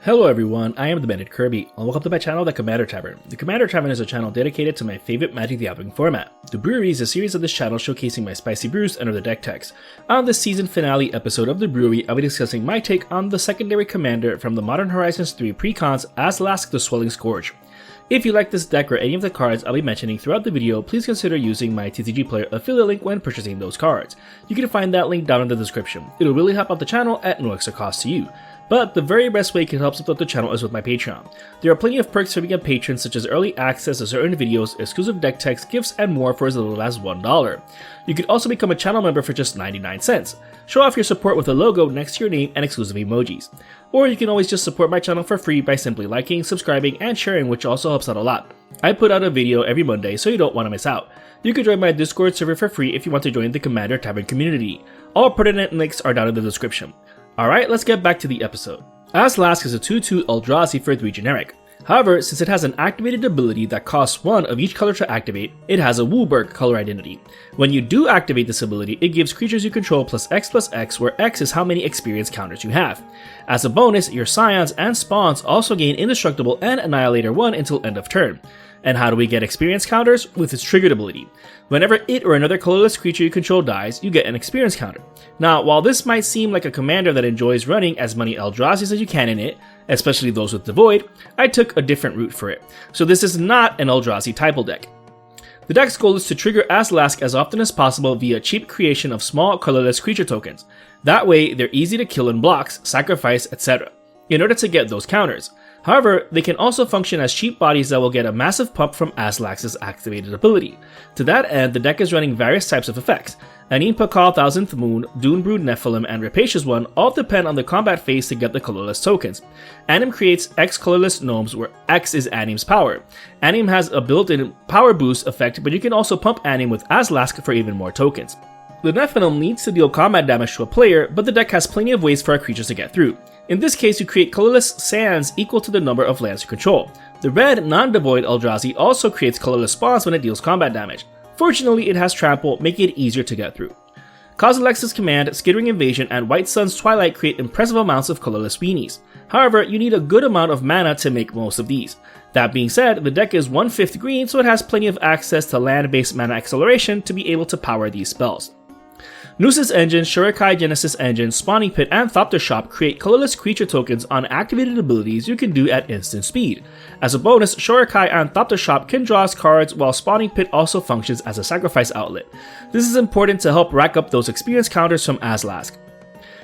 Hello everyone, I am the Bandit Kirby, and welcome to my channel, The Commander Tavern. The Commander Tavern is a channel dedicated to my favorite Magic the Gathering format. The Brewery is a series of this channel showcasing my spicy brews under the deck text. On this season finale episode of The Brewery, I'll be discussing my take on the secondary commander from the Modern Horizons 3 precons, Azlask the Swelling Scourge. If you like this deck or any of the cards I'll be mentioning throughout the video, please consider using my TCG Player affiliate link when purchasing those cards. You can find that link down in the description. It'll really help out the channel at no extra cost to you. But the very best way you can help support the channel is with my Patreon. There are plenty of perks for being a patron, such as early access to certain videos, exclusive deck text, gifts, and more for as little as $1. You can also become a channel member for just 99 cents. Show off your support with a logo next to your name and exclusive emojis. Or you can always just support my channel for free by simply liking, subscribing, and sharing, which also helps out a lot. I put out a video every Monday, so you don't want to miss out. You can join my Discord server for free if you want to join the Commander Tavern community. All pertinent links are down in the description. Alright, let's get back to the episode. Azlask is a 2/2 eldrazi for 3 generic. However, since it has an activated ability that costs 1 of each color to activate, it has a Wooburg color identity. When you do activate this ability, it gives creatures you control +X, where X is how many experience counters you have. As a bonus, your scions and spawns also gain Indestructible and Annihilator 1 until end of turn. And how do we get experience counters? With its triggered ability. Whenever it or another colorless creature you control dies, you get an experience counter. Now, while this might seem like a commander that enjoys running as many Eldrazi's as you can in it, especially those with devoid, I took a different route for it. So this is not an Eldrazi typal deck. The deck's goal is to trigger Azlask as often as possible via cheap creation of small colorless creature tokens. That way, they're easy to kill in blocks, sacrifice, etc. in order to get those counters. However, they can also function as cheap bodies that will get a massive pump from Azlask's activated ability. To that end, the deck is running various types of effects. Anim Pakal 1000th Moon, Dune Brood Nephilim, and Rapacious One all depend on the combat phase to get the colorless tokens. Anim creates X colorless gnomes where X is Anim's power. Anim has a built-in power boost effect, but you can also pump Anim with Azlask for even more tokens. The Nephilim needs to deal combat damage to a player, but the deck has plenty of ways for our creatures to get through. In this case, you create colorless sands equal to the number of lands you control. The red, non-devoid Eldrazi also creates colorless spawns when it deals combat damage. Fortunately, it has trample, making it easier to get through. Kozilex's Command, Skittering Invasion, and White Sun's Twilight create impressive amounts of colorless weenies. However, you need a good amount of mana to make most of these. That being said, the deck is 1/5 green, so it has plenty of access to land-based mana acceleration to be able to power these spells. Noose's Engine, Shurikai Genesis Engine, Spawning Pit, and Thopter Shop create colorless creature tokens on activated abilities you can do at instant speed. As a bonus, Shurikai and Thopter Shop can draw us cards, while Spawning Pit also functions as a sacrifice outlet. This is important to help rack up those experience counters from Azlask.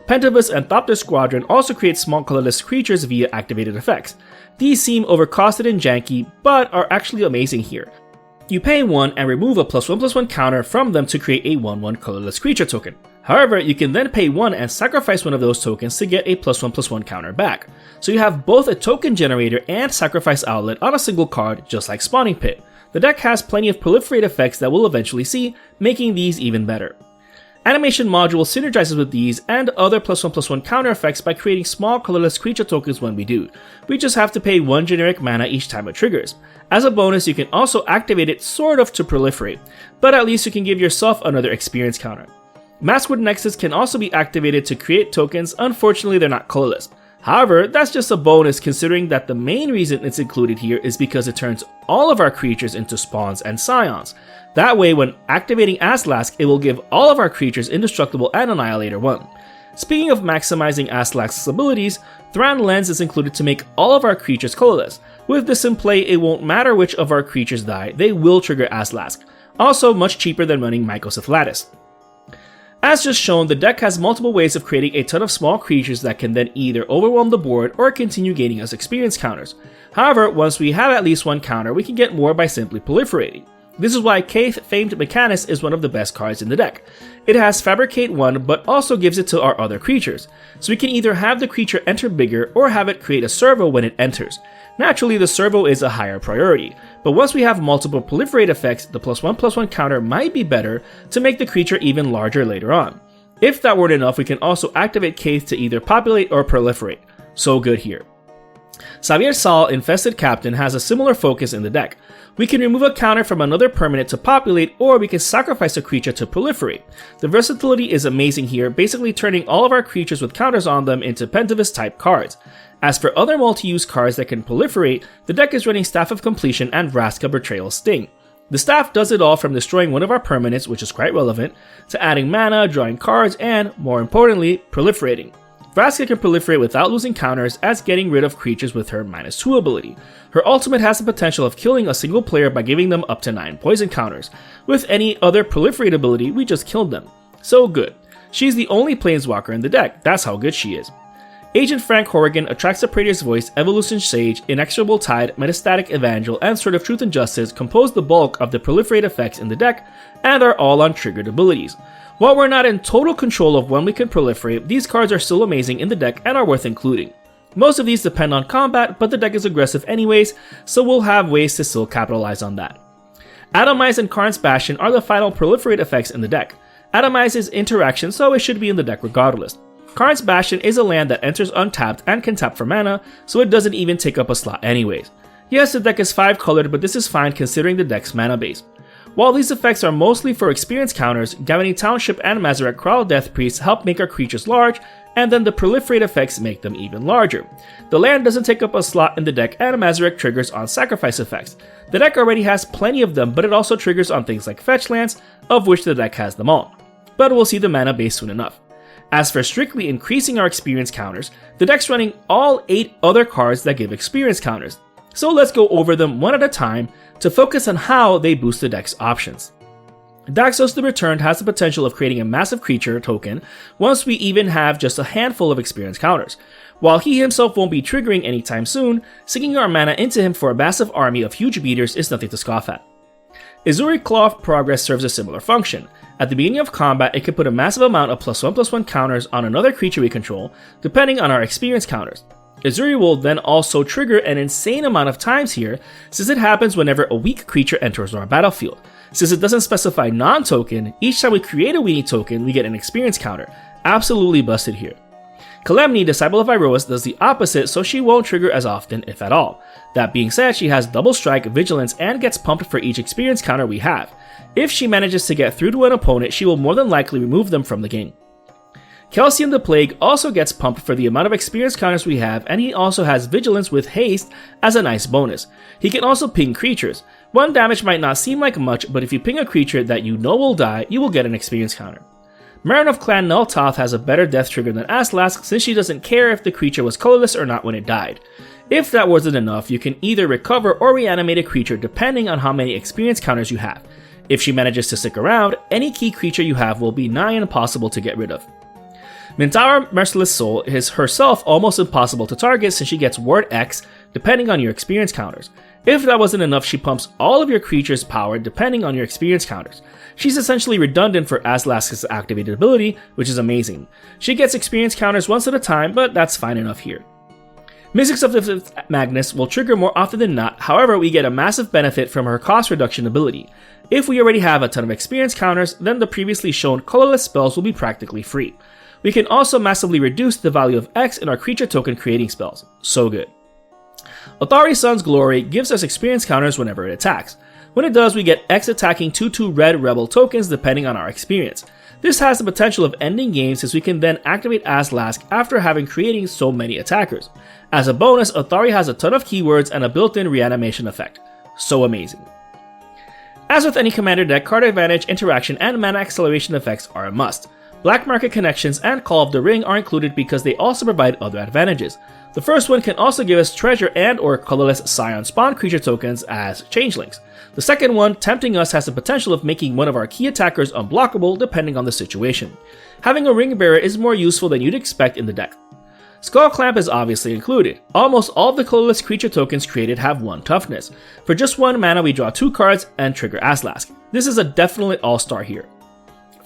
Pentabus and Thopter Squadron also create small colorless creatures via activated effects. These seem overcosted and janky, but are actually amazing here. You pay 1 and remove a +1/+1 counter from them to create a 1/1 colorless creature token. However, you can then pay 1 and sacrifice one of those tokens to get a +1/+1 counter back. So you have both a token generator and sacrifice outlet on a single card, just like Spawning Pit. The deck has plenty of proliferate effects that we'll eventually see, making these even better. Animation Module synergizes with these and other +1/+1 counter effects by creating small colorless creature tokens when we do. We just have to pay 1 generic mana each time it triggers. As a bonus, you can also activate it sort of to proliferate, but at least you can give yourself another experience counter. Maskwood Nexus can also be activated to create tokens, unfortunately they're not colorless. However, that's just a bonus considering that the main reason it's included here is because it turns all of our creatures into spawns and scions. That way, when activating Azlask, it will give all of our creatures Indestructible and Annihilator 1. Speaking of maximizing Azlask's abilities, Thran Lens is included to make all of our creatures colorless. With this in play, it won't matter which of our creatures die, they will trigger Azlask. Also much cheaper than running Mycosynth Lattice. As just shown, the deck has multiple ways of creating a ton of small creatures that can then either overwhelm the board or continue gaining us experience counters. However, once we have at least 1 counter, we can get more by simply proliferating. This is why Kaith Famed Mechanist is one of the best cards in the deck. It has Fabricate 1, but also gives it to our other creatures. So we can either have the creature enter bigger or have it create a servo when it enters. Naturally, the servo is a higher priority, but once we have multiple proliferate effects, the +1/+1 counter might be better to make the creature even larger later on. If that weren't enough, we can also activate Kaith to either populate or proliferate. So good here. Xavier Sol, Infested Captain, has a similar focus in the deck. We can remove a counter from another permanent to populate, or we can sacrifice a creature to proliferate. The versatility is amazing here, basically turning all of our creatures with counters on them into Pentivus type cards. As for other multi-use cards that can proliferate, the deck is running Staff of Completion and Vraska Betrayal Sting. The staff does it all from destroying one of our permanents, which is quite relevant, to adding mana, drawing cards, and, more importantly, proliferating. Vraska can proliferate without losing counters, as getting rid of creatures with her -2 ability. Her ultimate has the potential of killing a single player by giving them up to 9 poison counters. With any other proliferate ability, we just killed them. So good. She's the only planeswalker in the deck, that's how good she is. Agent Frank Horrigan, Attracts a Praetor's Voice, Evolution Sage, Inexorable Tide, Metastatic Evangel, and Sword of Truth and Justice compose the bulk of the proliferate effects in the deck, and are all on triggered abilities. While we're not in total control of when we can proliferate, these cards are still amazing in the deck and are worth including. Most of these depend on combat, but the deck is aggressive anyways, so we'll have ways to still capitalize on that. Atomize and Karn's Bastion are the final proliferate effects in the deck. Atomize is interaction, so it should be in the deck regardless. Karn's Bastion is a land that enters untapped and can tap for mana, so it doesn't even take up a slot anyways. Yes, the deck is 5 colored, but this is fine considering the deck's mana base. While these effects are mostly for experience counters, Gavany Township and Mazarek Kraul Death Priest help make our creatures large, and then the proliferate effects make them even larger. The land doesn't take up a slot in the deck, and Mazarek triggers on sacrifice effects. The deck already has plenty of them, but it also triggers on things like fetch lands, of which the deck has them all. But we'll see the mana base soon enough. As for strictly increasing our experience counters, the deck's running all 8 other cards that give experience counters. So let's go over them one at a time to focus on how they boost the deck's options. Daxos the Returned has the potential of creating a massive creature token once we even have just a handful of experience counters. While he himself won't be triggering anytime soon, sinking our mana into him for a massive army of huge beaters is nothing to scoff at. Izuri Claw of Progress serves a similar function. At the beginning of combat, it can put a massive amount of +1/+1 counters on another creature we control, depending on our experience counters. Izuri will then also trigger an insane amount of times here, since it happens whenever a weak creature enters our battlefield. Since it doesn't specify non-token, each time we create a weenie token, we get an experience counter. Absolutely busted here. Calamity, Disciple of Iroas, does the opposite, so she won't trigger as often, if at all. That being said, she has double strike, vigilance, and gets pumped for each experience counter we have. If she manages to get through to an opponent, she will more than likely remove them from the game. Kelsian the Plague also gets pumped for the amount of experience counters we have, and he also has vigilance with haste as a nice bonus. He can also ping creatures. 1 damage might not seem like much, but if you ping a creature that you know will die, you will get an experience counter. Marin of Clan Nultoth has a better death trigger than Azlask, since she doesn't care if the creature was colorless or not when it died. If that wasn't enough, you can either recover or reanimate a creature depending on how many experience counters you have. If she manages to stick around, any key creature you have will be nigh impossible to get rid of. Mintara Merciless Soul is herself almost impossible to target since she gets Ward X depending on your experience counters. If that wasn't enough, she pumps all of your creatures' power depending on your experience counters. She's essentially redundant for Azlask's activated ability, which is amazing. She gets experience counters once at a time, but that's fine enough here. Mystics of the Fifth Magnus will trigger more often than not, however we get a massive benefit from her cost reduction ability. If we already have a ton of experience counters, then the previously shown colorless spells will be practically free. We can also massively reduce the value of X in our creature token creating spells. So good. Athari Sun's Glory gives us experience counters whenever it attacks. When it does, we get X attacking 2/2 red rebel tokens depending on our experience. This has the potential of ending games since we can then activate Azlask after having creating so many attackers. As a bonus, Athari has a ton of keywords and a built-in reanimation effect. So amazing. As with any commander deck, card advantage, interaction, and mana acceleration effects are a must. Black Market Connections and Call of the Ring are included because they also provide other advantages. The first one can also give us treasure and or colorless Scion spawn creature tokens as changelings. The second one, Tempting Us, has the potential of making one of our key attackers unblockable depending on the situation. Having a Ring Bearer is more useful than you'd expect in the deck. Skull Clamp is obviously included. Almost all of the colorless creature tokens created have 1 toughness. For just 1 mana we draw 2 cards and trigger Azlask. This is a definite all-star here.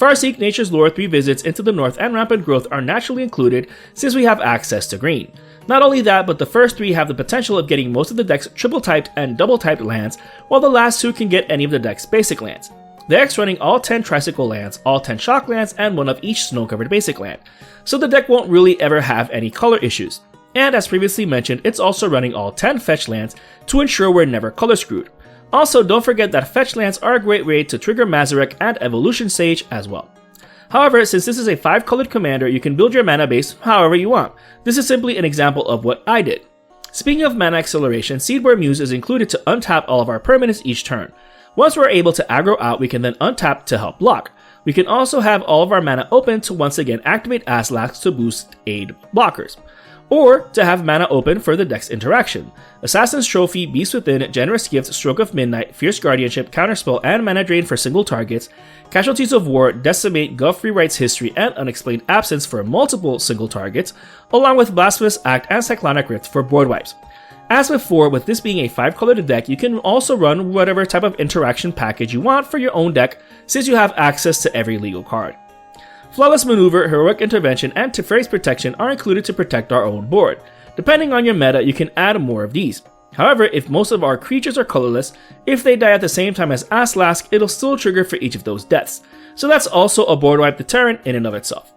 Farseek, Nature's Lore, 3 visits into the north, and Rampant Growth are naturally included since we have access to green. Not only that, but the first 3 have the potential of getting most of the deck's triple-typed and double-typed lands, while the last 2 can get any of the deck's basic lands. The deck's running all 10 Tricycle lands, all 10 Shock lands, and 1 of each snow-covered basic land, so the deck won't really ever have any color issues. and as previously mentioned, it's also running all 10 fetch lands to ensure we're never color screwed. Also, don't forget that fetch lands are a great way to trigger Mazarek and Evolution Sage as well. However, since this is a 5-colored commander, you can build your mana base however you want. This is simply an example of what I did. Speaking of mana acceleration, Seedborn Muse is included to untap all of our permanents each turn. Once we're able to aggro out, we can then untap to help block. We can also have all of our mana open to once again activate Azlask to boost aid blockers, or to have mana open for the deck's interaction. Assassin's Trophy, Beast Within, Generous Gift, Stroke of Midnight, Fierce Guardianship, Counterspell, and Mana Drain for single targets, Casualties of War, Decimate, Gulf Rewrites History, and Unexplained Absence for multiple single targets, along with Blasphemous Act and Cyclonic Rift for board wipes. As before, with this being a 5-colored deck, you can also run whatever type of interaction package you want for your own deck, since you have access to every legal card. Flawless Maneuver, Heroic Intervention, and Teferi's Protection are included to protect our own board. Depending on your meta, you can add more of these. However, if most of our creatures are colorless, if they die at the same time as Azlask, it'll still trigger for each of those deaths. So that's also a board wipe deterrent in and of itself.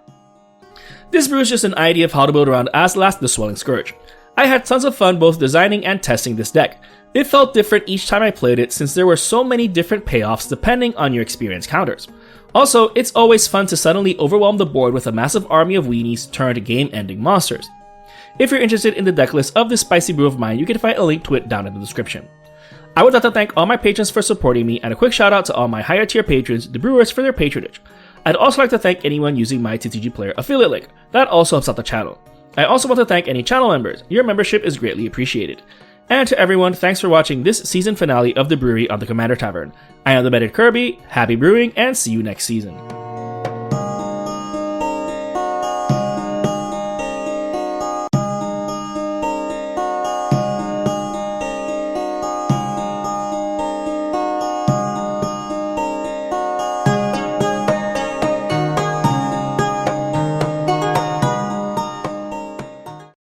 This brew is just an idea of how to build around Azlask the Swelling Scourge. I had tons of fun both designing and testing this deck. It felt different each time I played it since there were so many different payoffs depending on your experience counters. Also, it's always fun to suddenly overwhelm the board with a massive army of weenies turned game-ending monsters. If you're interested in the decklist of this spicy brew of mine, you can find a link to it down in the description. I would like to thank all my patrons for supporting me, and a quick shout out to all my higher tier patrons, the brewers, for their patronage. I'd also like to thank anyone using my TTG Player affiliate link. That also helps out the channel. I also want to thank any channel members. Your membership is greatly appreciated. And to everyone, thanks for watching this season finale of the Brewery on the Commander Tavern. I am the Bearded Kirby, happy brewing, and see you next season.